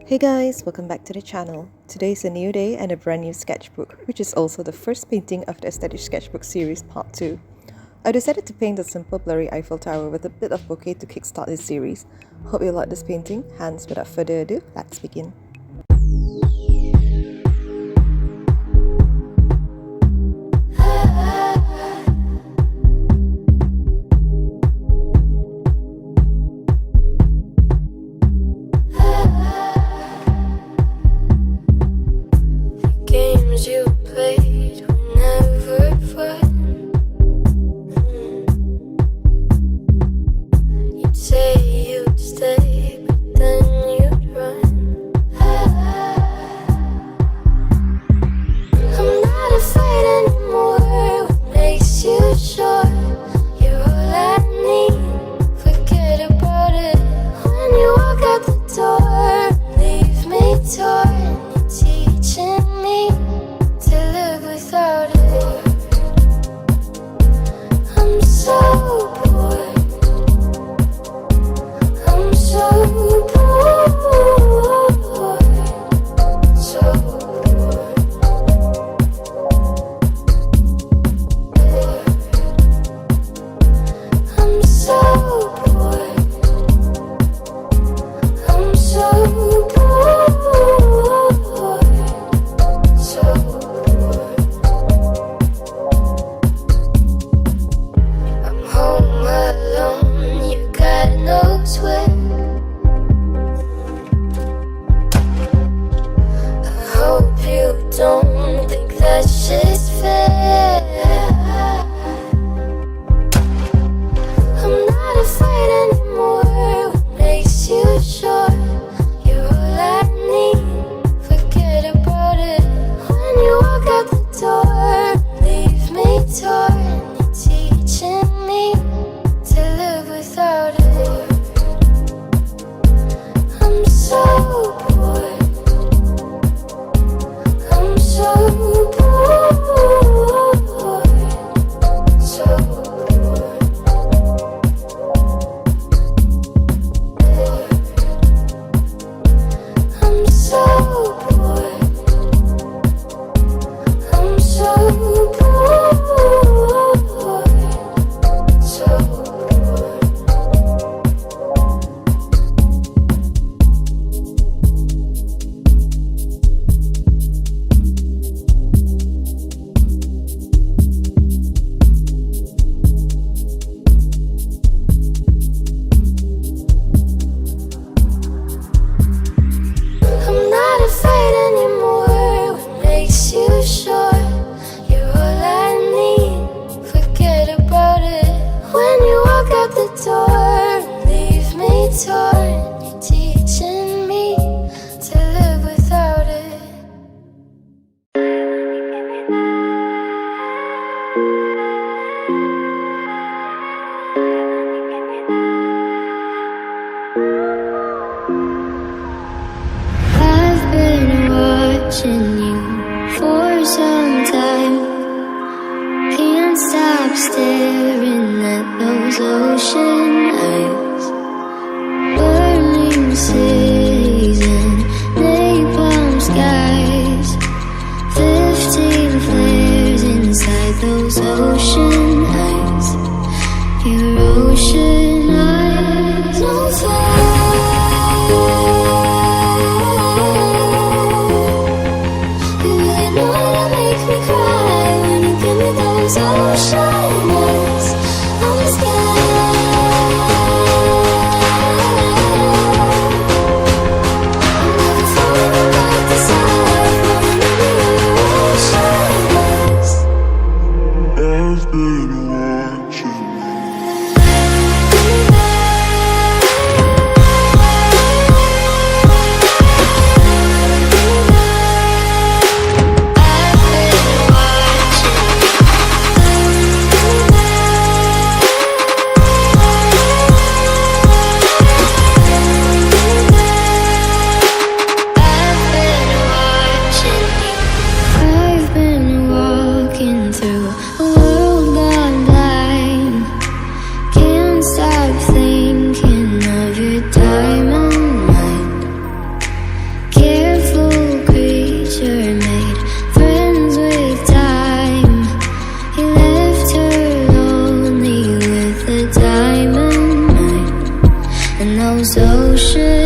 Hey guys, welcome back to the channel. Today is a new day and a brand new sketchbook, which is also the first painting of the Aesthetic Sketchbook series part 2. I decided to paint a simple blurry Eiffel Tower with a bit of bokeh to kickstart this series. Hope you like this painting, hence without further ado, let's begin. Staring at those ocean eyes, burning cities and napalm skies, 15 flares inside those ocean eyes, your ocean eyes. No fire, you really know how to make me cry when you give me those ocean eyes. I'm scared. those ocean